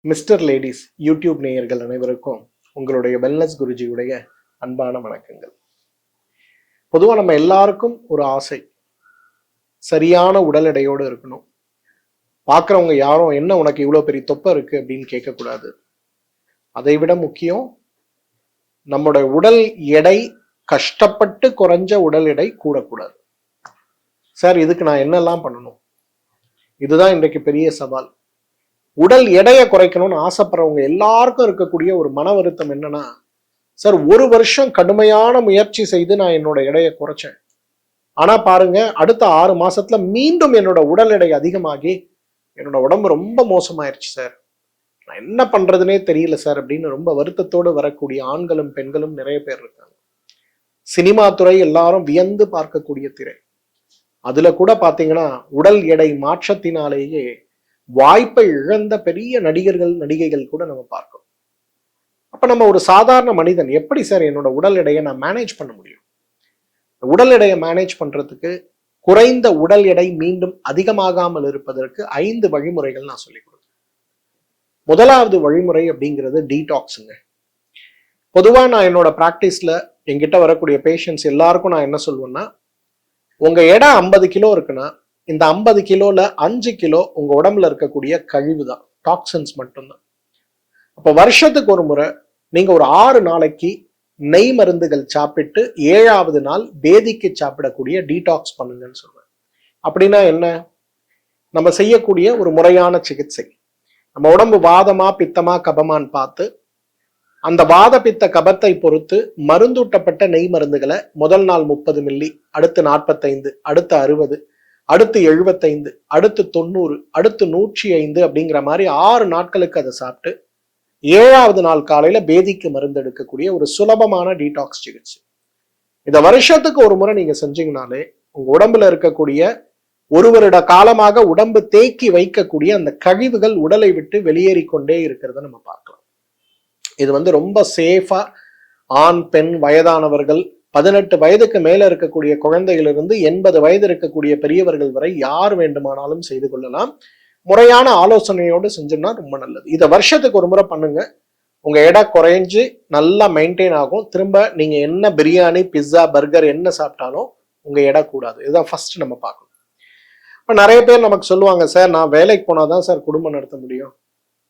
Mister ladies YouTube நேயர்கள் அனைவருக்கும் உங்களுடைய வெல்னஸ் குருஜியுடைய அன்பான வணக்கங்கள். பொதுவாக நம்ம எல்லாருக்கும் ஒரு ஆசை, சரியான உடல் எடையோடு இருக்கணும். பார்க்குறவங்க யாரும் என்ன உனக்கு இவ்வளோ பெரிய தொப்பை இருக்கு அப்படின்னு கேட்கக்கூடாது. அதை விட முக்கியம், நம்மளோட உடல் எடை கஷ்டப்பட்டு குறைஞ்ச உடல் எடை கூடக்கூடாது. சார், இதுக்கு நான் என்னெல்லாம் பண்ணணும்? இதுதான் இன்றைக்கு பெரிய சவால். உடல் எடையை குறைக்கணும்னு ஆசைப்படுறவங்க எல்லாருக்கும் இருக்கக்கூடிய ஒரு மன வருத்தம் என்னன்னா, சார், ஒரு வருஷம் கடுமையான முயற்சி செய்து நான் என்னோட எடையை குறைச்சேன். ஆனா பாருங்க, அடுத்த 6 மாசத்துல மீண்டும் என்னோட உடல் எடை அதிகமாகி என்னோட உடம்பு ரொம்ப மோசமாயிருச்சு சார், நான் என்ன பண்றதுனே தெரியல சார் அப்படின்னு ரொம்ப வருத்தத்தோடு வரக்கூடிய ஆண்களும் பெண்களும் நிறைய பேர் இருக்காங்க. சினிமா துறை எல்லாரும் வியந்து பார்க்கக்கூடிய திரை. அதுல கூட பாத்தீங்கன்னா உடல் எடை மாற்றத்தினாலேயே வாய்ப்பை இழந்த பெரிய நடிகர்கள் நடிகைகள் கூட நம்ம பார்க்கிறோம். அப்ப நம்ம ஒரு சாதாரண மனிதன் எப்படி சார் என்னோட உடல் எடையை நான் மேனேஜ் பண்ண முடியும்? உடல் எடையை மேனேஜ் பண்றதுக்கு, குறைந்த உடல் எடை மீண்டும் அதிகமாகாமல் இருப்பதற்கு 5 வழிமுறைகள் நான் சொல்லிக் கொடுத்தேன். முதலாவது வழிமுறை அப்படிங்கிறது டீடாக்ஸுங்க. பொதுவா நான் என்னோட பிராக்டிஸ்ல என்கிட்ட வரக்கூடிய பேஷண்ட்ஸ் எல்லாருக்கும் நான் என்ன சொல்லுவேன்னா, உங்க எடை 50 கிலோ இருக்குன்னா இந்த 50 கிலோல 5 கிலோ உங்க உடம்புல இருக்கக்கூடிய கழிவு தான், டாக்ஸின்ஸ் மட்டும்தான். அப்ப வருஷத்துக்கு ஒரு முறை நீங்க ஒரு 6 நாளைக்கு நெய் மருந்துகள் சாப்பிட்டு 7வது நாள் பேதிக்கு சாப்பிடக்கூடிய டீடாக்ஸ் பண்ணுங்கன்னு சொல்றேன். அப்படின்னா என்ன? நம்ம செய்யக்கூடிய ஒரு முறையான சிகிச்சை. நம்ம உடம்பு வாதமா பித்தமா கபமான்னு பார்த்து, அந்த வாத பித்த கபத்தை பொறுத்து மருந்தூட்டப்பட்ட நெய் மருந்துகளை முதல் நாள் 30 மில்லி, அடுத்து 45, அடுத்து 60, அடுத்து 75, அடுத்து 90, அடுத்து 105 அப்படிங்கிற மாதிரி 6 நாட்களுக்கு அதை சாப்பிட்டு 7வது நாள் காலையில பேதிக்கு மருந்து எடுக்கக்கூடிய ஒரு சுலபமான டீடாக்ஸ் சிகிச்சை. இதை வருஷத்துக்கு ஒரு முறை நீங்க செஞ்சீங்கனாலே உங்க உடம்புல இருக்கக்கூடிய ஒரு வருட காலமாக உடம்பு தேக்கி வைக்கக்கூடிய அந்த கழிவுகள் உடலை விட்டு வெளியேறி கொண்டே இருக்கிறத நம்ம பார்க்கலாம். இது ரொம்ப சேஃபா ஆண் பெண் வயதானவர்கள் 18 வயதுக்கு மேல இருக்கக்கூடிய குழந்தைகளிலிருந்து 80 வயது இருக்கக்கூடிய பெரியவர்கள் வரை யார் வேண்டுமானாலும் செய்து கொள்ளலாம். முறையான ஆலோசனையோடு செஞ்சோம்னா ரொம்ப நல்லது. இதை வருஷத்துக்கு ஒரு முறை பண்ணுங்க. உங்க எடை குறைஞ்சு நல்லா மெயின்டைன் ஆகும். திரும்ப நீங்க என்ன பிரியாணி, பிஸ்ஸா, பர்கர் என்ன சாப்பிட்டாலும் உங்க எடை கூடாது. இதுதான் ஃபர்ஸ்ட் நம்ம பார்க்கணும். இப்ப நிறைய பேர் நமக்கு சொல்லுவாங்க, சார், நான் வேலைக்கு போனாதான் சார் குடும்பம் நடத்த முடியும்.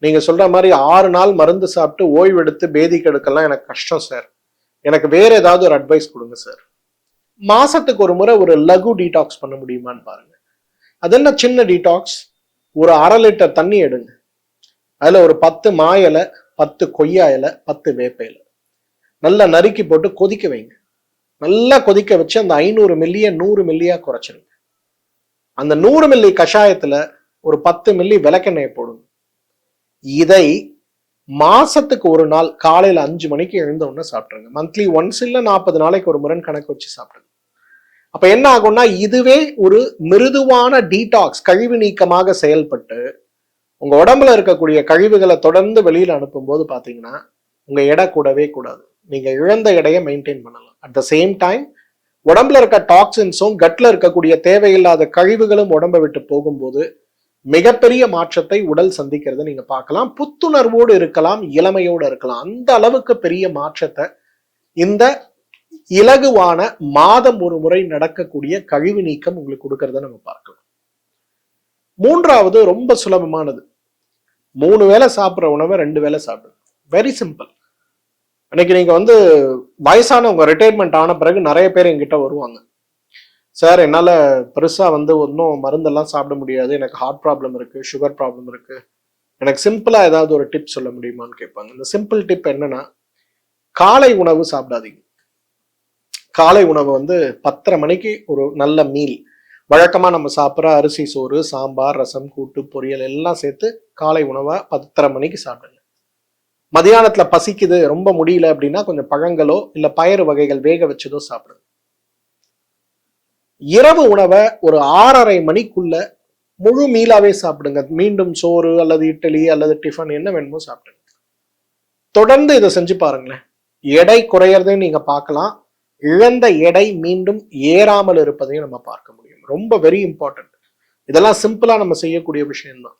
நீங்க சொல்ற மாதிரி 6 நாள் மருந்து சாப்பிட்டு ஓய்வு எடுத்து பேதி கெடுக்கலாம் எனக்கு கஷ்டம் சார், எனக்கு வேற ஏதாவது ஒரு அட்வைஸ் கொடுங்க சார். மாசத்துக்கு ஒரு முறை ஒரு லகு டீடாக்ஸ் பண்ண முடியுமான்னு பாருங்க. அது என்ன சின்ன டீடாக்ஸ்? ஒரு 1/2 லிட்டர் தண்ணி எடுங்க. அதுல ஒரு 10 மா இலை, 10 கொய்யா இலை, 10 வேப்ப இலை நல்லா நறுக்கி போட்டு கொதிக்க வைங்க. நல்லா கொதிக்க வச்சு அந்த 500 மில்லிய 100 மில்லியா குறைச்சிருங்க. அந்த 100 மில்லி கஷாயத்துல ஒரு 10 மில்லி விளக்கெண்ணெயை போடுங்க. இதை மாசத்துக்கு ஒரு நாள் காலையில 5 மணிக்கு எழுந்த உடனே சாப்பிட்டுருங்க. மந்த்லி ஒன்ஸ் இல்ல 40 நாளைக்கு ஒரு முறை கணக்கு வச்சு சாப்பிடுங்க. அப்ப என்ன ஆகும்னா, இதுவே ஒரு மிருதுவான டீடாக்ஸ், கழிவு நீக்கமாக செயல்பட்டு உங்க உடம்புல இருக்கக்கூடிய கழிவுகளை தொடர்ந்து வெளியில அனுப்பும் போது பாத்தீங்கன்னா உங்க எடை கூடவே கூடாது. நீங்க இழந்த எடையை மெயின்டைன் பண்ணலாம். அட் த சேம் டைம் உடம்புல இருக்க டாக்ஸின்ஸும் கட்ல இருக்கக்கூடிய தேவையில்லாத கழிவுகளும் உடம்பை விட்டு போகும்போது மிகப்பெரிய மாற்றத்தை உடல் சந்திக்கிறத நீங்க பார்க்கலாம். புத்துணர்வோடு இருக்கலாம், இளமையோடு இருக்கலாம். அந்த அளவுக்கு பெரிய மாற்றத்தை இந்த இலகுவான மாதம் ஒரு முறை நடக்கக்கூடிய கழிவு நீக்கம் உங்களுக்கு கொடுக்கறத நம்ம பார்க்கலாம். 3வது ரொம்ப சுலபமானது. 3 வேளை சாப்பிட்ற உணவை 2 வேளை சாப்பிடுங்க. Very simple. இன்னைக்கு நீங்க வயசானவங்க ரிட்டையர்மெண்ட் ஆன பிறகு நிறைய பேர் என்கிட்ட வருவாங்க, சார், என்னால் பெருசாக ஒன்றும் மருந்தெல்லாம் சாப்பிட முடியாது, எனக்கு ஹார்ட் ப்ராப்ளம் இருக்குது, சுகர் ப்ராப்ளம் இருக்குது, எனக்கு சிம்பிளாக ஏதாவது ஒரு டிப் சொல்ல முடியுமான்னு கேட்பாங்க. இந்த சிம்பிள் டிப் என்னன்னா, காலை உணவு சாப்பிடாதீங்க. காலை உணவு 10:30 மணிக்கு ஒரு நல்ல மீல், வழக்கமாக நம்ம சாப்பிட்ற அரிசி சோறு, சாம்பார், ரசம், கூட்டு, பொரியல் எல்லாம் சேர்த்து காலை உணவை 10:30 மணிக்கு சாப்பிடுங்க. மதியானத்தில் பசிக்குது, ரொம்ப முடியல அப்படின்னா கொஞ்சம் பழங்களோ இல்லை பயறு வகைகள் வேக வச்சதோ சாப்பிடுங்க. இரவு உணவை ஒரு 6:30 மணிக்குள்ள முழு மீலாவே சாப்பிடுங்க. மீண்டும் சோறு அல்லது இட்லி அல்லது டிஃபன் என்ன வேணுமோ சாப்பிடுங்க. தொடர்ந்து இதை செஞ்சு பாருங்களேன், எடை குறையறதையும் நீங்க பார்க்கலாம், இழந்த எடை மீண்டும் ஏறாமல் இருப்பதையும் நம்ம பார்க்க முடியும். ரொம்ப வெரி இம்பார்ட்டன்ட். இதெல்லாம் சிம்பிளா நம்ம செய்யக்கூடிய விஷயம்தான்.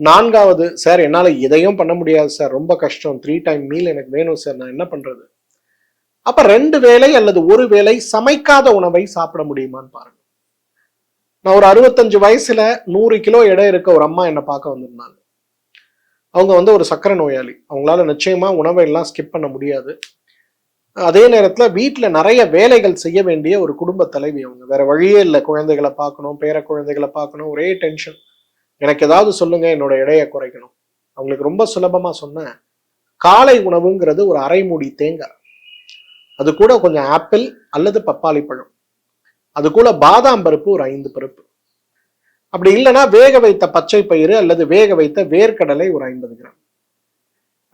4வது, சார் என்னால இதையும் பண்ண முடியாது சார், ரொம்ப கஷ்டம், 3 டைம் மீல் எனக்கு வேணும் சார், நான் என்ன பண்றது? அப்ப 2 வேளை அல்லது 1 வேளை சமைக்காத உணவை சாப்பிட முடியுமான்னு பாருங்க. நான் ஒரு 65 வயசுல 100 கிலோ எடை இருக்க ஒரு அம்மா என்னை பார்க்க வந்திருந்தாங்க. அவங்க ஒரு சர்க்கரை நோயாளி. அவங்களால நிச்சயமா உணவை எல்லாம் ஸ்கிப் பண்ண முடியாது. அதே நேரத்துல வீட்டுல நிறைய வேலைகள் செய்ய வேண்டிய ஒரு குடும்ப தலைவி அவங்க. வேற வழியே இல்லை, குழந்தைகளை பார்க்கணும், பேர குழந்தைகளை பார்க்கணும், ஒரே டென்ஷன். எனக்கு ஏதாவது சொல்லுங்க, என்னோட எடையை குறைக்கணும். அவங்களுக்கு ரொம்ப சுலபமா சொன்ன காலை உணவுங்கிறது ஒரு அரை மூடி தேங்காய், அது கூட கொஞ்சம் ஆப்பிள் அல்லது பப்பாளி பழம், அது கூட பாதாம் பருப்பு ஒரு 5 பருப்பு, அப்படி இல்லைன்னா வேக வைத்த பச்சை பயிறு அல்லது வேக வைத்த வேர்க்கடலை ஒரு 50 கிராம்.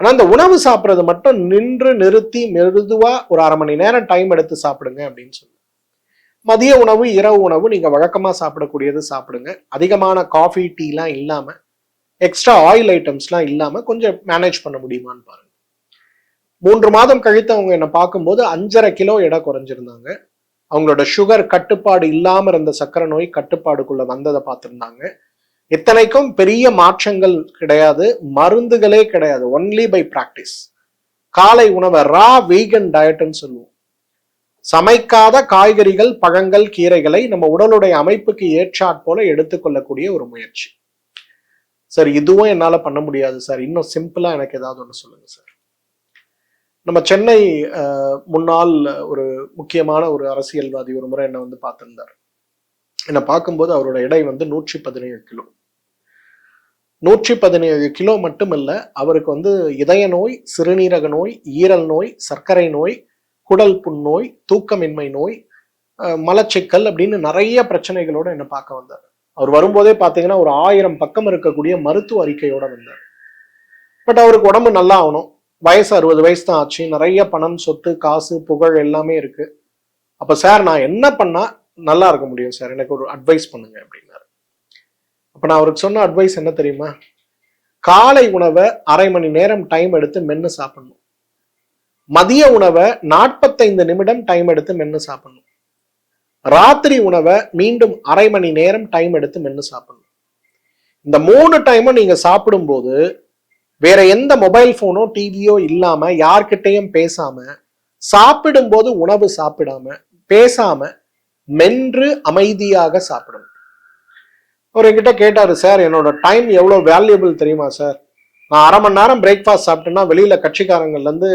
ஆனா இந்த உணவு சாப்பிட்றது மட்டும் நின்று நிறுத்தி மெதுவா ஒரு அரை மணி நேரம் டைம் எடுத்து சாப்பிடுங்க அப்படின்னு சொல்லி. மதிய உணவு, இரவு உணவு நீங்க வழக்கமா சாப்பிடக்கூடியது சாப்பிடுங்க. அதிகமான காஃபி, டீலாம் இல்லாம, எக்ஸ்ட்ரா ஆயில் ஐட்டம்ஸ்லாம் இல்லாம கொஞ்சம் மேனேஜ் பண்ண முடியுமான்னு பாருங்க. 3 மாதம் கழித்து அவங்க என்னை பார்க்கும்போது 5.5 கிலோ எடை குறைஞ்சிருந்தாங்க. அவங்களோட சுகர் கட்டுப்பாடு இல்லாம இருந்த சர்க்கரை நோய் கட்டுப்பாடுக்குள்ள வந்ததை பார்த்திருந்தாங்க. இத்தனைக்கும் பெரிய மாற்றங்கள் கிடையாது, மருந்துகளே கிடையாது, ஒன்லி பை பிராக்டிஸ். காலை உணவை ரா வீகன் டயட்னு சொல்லுவோம். சமைக்காத காய்கறிகள், பழங்கள், கீரைகளை நம்ம உடலுடைய அமைப்புக்கு ஏற்றாற் போல எடுத்துக்கொள்ளக்கூடிய ஒரு முயற்சி. சார் இதுவும் என்னால பண்ண முடியாது சார், இன்னும் சிம்பிளா எனக்கு ஏதாவது ஒண்ணு சொல்லுங்க சார். நம்ம சென்னை முன்னாள் ஒரு முக்கியமான ஒரு அரசியல்வாதி ஒரு முறை என்னை பார்த்திருந்தார். என்னை பார்க்கும்போது அவரோட எடை 117 கிலோ. 117 கிலோ மட்டுமல்ல, அவருக்கு இதய நோய், சிறுநீரக நோய், ஈரல் நோய், சர்க்கரை நோய், குடல் புண்ணோய், தூக்கமின்மை நோய், மலச்சிக்கல் அப்படின்னு நிறைய பிரச்சனைகளோட என்ன பார்க்க வந்தார். அவர் வரும்போதே பார்த்தீங்கன்னா ஒரு 1000 பக்கம் இருக்கக்கூடிய மருத்துவ அறிக்கையோட வந்தார். பட் அவருக்கு உடம்பு நல்லா ஆகணும், வயசு 60 வயசு தான் ஆச்சு, நிறைய பணம், சொத்து, காசு, புகழ் எல்லாமே இருக்கு. அப்ப சார் நான் என்ன பண்ணா நல்லா இருக்க முடியும் சார், எனக்கு ஒரு அட்வைஸ் பண்ணுங்க அப்படின்னாரு. அப்ப நான் அவருக்கு சொன்ன அட்வைஸ் என்ன தெரியுமா? காலை உணவை அரை மணி நேரம் டைம் எடுத்து மென்னு சாப்பிடணும். மதிய உணவை 45 நிமிடம் டைம் எடுத்து மென்னு சாப்பிடணும். ராத்திரி உணவை மீண்டும் அரை மணி நேரம் டைம் எடுத்து மென்னு சாப்பிடணும். இந்த 3 டைமும் நீங்க சாப்பிடும்போது வேற எந்த மொபைல் போனோ டிவியோ இல்லாம, யார்கிட்டையும் பேசாம, சாப்பிடும்போது உணவு சாப்பிடாம, பேசாம, மென்று அமைதியாக சாப்பிடணும். அவர் என்கிட்ட கேட்டாரு, சார் என்னோட டைம் எவ்வளவு வேல்யூபிள் தெரியுமா சார், நான் அரை மணி நேரம் பிரேக்ஃபாஸ்ட் சாப்பிட்டேன்னா வெளியில கட்சிக்காரங்கள்ல இருந்து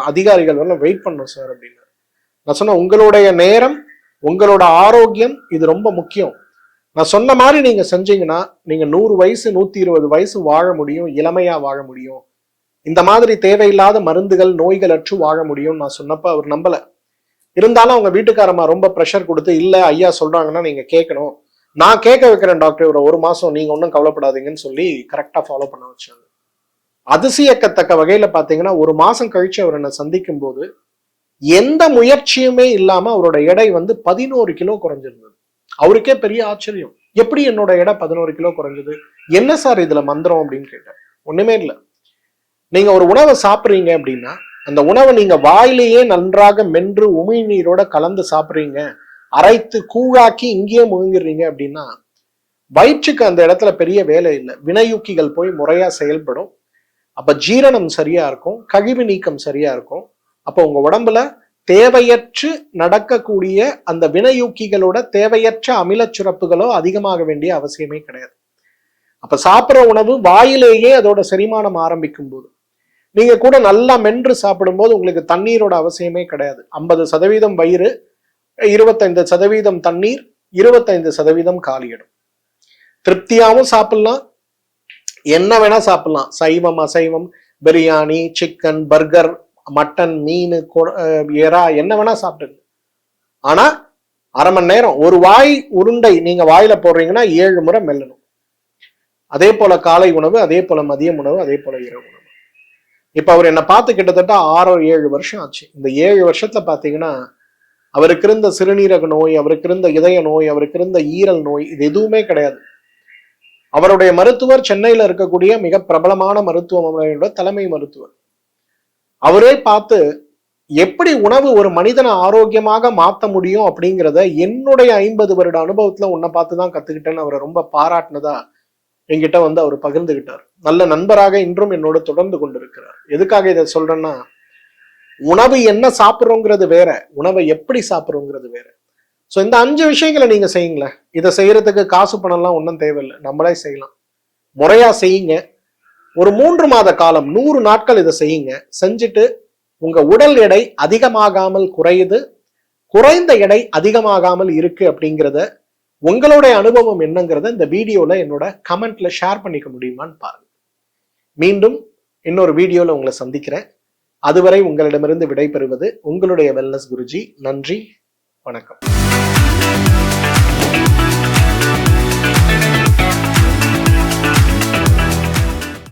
அதிகாரிகள் வரலாம் வெயிட் பண்ணும் சார் அப்படின்னு. நான் சொன்னேன், உங்களுடைய நேரம், உங்களோட ஆரோக்கியம் இது ரொம்ப முக்கியம். நான் சொன்ன மாதிரி நீங்க செஞ்சீங்கன்னா நீங்க 100 வயசு 120 வயசு வாழ முடியும், இளமையா வாழ முடியும். இந்த மாதிரி தேவையில்லாத மருந்துகள், நோய்கள் அற்று வாழ முடியும் நான் சொன்னப்ப அவர் நம்பல. இருந்தாலும் அவங்க வீட்டுக்காரமா ரொம்ப ப்ரெஷர் கொடுத்து, இல்ல ஐயா சொல்றாங்கன்னா நீங்க கேட்கணும், நான் கேட்க வைக்கிறேன் டாக்டர், ஒரு மாசம் நீங்க ஒன்றும் கவலைப்படாதீங்கன்னு சொல்லி கரெக்டா ஃபாலோ பண்ண வச்சாங்க. அதிசயக்கத்தக்க வகையில பாத்தீங்கன்னா 1 மாசம் கழிச்சு அவர் என்னை சந்திக்கும் போது எந்த முயற்சியுமே இல்லாம அவரோட எடை 11 கிலோ குறைஞ்சிருந்தது. அவருக்கே பெரிய ஆச்சரியம், எப்படி என்னோட எடை 11 கிலோ குறைஞ்சது, என்ன சார் இதுல மந்திரம் அப்படின்னு கேட்டேன். ஒண்ணுமே இல்லை. நீங்க ஒரு உணவை சாப்பிட்றீங்க அப்படின்னா அந்த உணவை நீங்க வாயிலேயே நன்றாக மென்று உமிழ்நீரோட கலந்து சாப்பிட்றீங்க, அரைத்து கூழாக்கி இங்கேயே முழுங்கிடுறீங்க அப்படின்னா வயிற்றுக்கு அந்த இடத்துல பெரிய வேலை இல்லை, வினையூக்கிகள் போய் முறையா செயல்படும். அப்ப ஜீரணம் சரியா இருக்கும், கழிவு நீக்கம் சரியா இருக்கும். அப்போ உங்க உடம்புல தேவையற்று நடக்கக்கூடிய அந்த வினையூக்கிகளோட தேவையற்ற அமில சுரப்புகளோ அதிகமாக வேண்டிய அவசியமே கிடையாது. அப்ப சாப்பிட்ற உணவு வாயிலேயே அதோட செரிமானம் ஆரம்பிக்கும் போது நீங்க கூட நல்லா மென்று சாப்பிடும் போது உங்களுக்கு தண்ணீரோட அவசியமே கிடையாது. 50% வயிறு, 25% தண்ணீர், 25% காலியிடும். திருப்தியாவும் சாப்பிடலாம், என்ன வேணா சாப்பிடலாம், சைவம் அசைவம், பிரியாணி, சிக்கன், பர்கர், மட்டன், மீன், எறா, என்ன வேணா சாப்பிடுங்க. ஆனா அரை மணி நேரம் ஒரு வாய் உருண்டை நீங்க வாயில போடுறீங்கன்னா 7 முறை மெல்லணும். அதே போல காலை உணவு, அதே போல மதியம் உணவு, அதே போல இரவு உணவு. இப்ப அவர் என்னை பார்த்து கிட்டத்தட்ட 6-7 வருஷம் ஆச்சு. இந்த 7 வருஷத்துல பாத்தீங்கன்னா அவருக்கு இருந்த சிறுநீரக நோய், அவருக்கு இருந்த இதய நோய், அவருக்கு இருந்த ஈரல் நோய், இது எதுவுமே கிடையாது. அவருடைய மருத்துவர் சென்னையில இருக்கக்கூடிய மிக பிரபலமான மருத்துவமனையோட தலைமை மருத்துவர். அவரே பார்த்து எப்படி உணவு ஒரு மனிதனை ஆரோக்கியமாக மாற்ற முடியும் அப்படிங்கிறத என்னுடைய 50 வருட அனுபவத்துல உன்னை பார்த்துதான் கத்துக்கிட்டேன்னு அவரை ரொம்ப பாராட்டினதா என்கிட்ட வந்து அவர் பகிர்ந்துகிட்டார். நல்ல நண்பராக இன்றும் என்னோடு தொடர்ந்து கொண்டிருக்கிறார். எதுக்காக இதை சொல்றேன்னா, உணவு என்ன சாப்பிட்றோங்கிறது வேற, உணவை எப்படி சாப்பிட்றோங்கிறது வேற. ஸோ இந்த 5 விஷயங்களை நீங்க செய்யுங்களேன். இதை செய்யறதுக்கு காசு பணம்லாம் ஒன்றும் தேவையில்லை, நம்மளே செய்யலாம். முறையா செய்யுங்க. ஒரு 3 மாத காலம் 100 நாட்கள் இதை செய்யுங்க. செஞ்சுட்டு உங்க உடல் எடை அதிகமாகாமல் குறையுது, குறைந்த எடை அதிகமாகாமல் இருக்கு அப்படிங்கிறத, உங்களுடைய அனுபவம் என்னங்கிறத இந்த வீடியோல என்னோட கமெண்ட்ல ஷேர் பண்ணிக்க முடியுமான்னு பாருங்க. மீண்டும் இன்னொரு வீடியோல உங்களை சந்திக்கிறேன். அதுவரை உங்களிடமிருந்து விடைபெறுவது உங்களுடைய வெல்னஸ் குருஜி. நன்றி, வணக்கம்.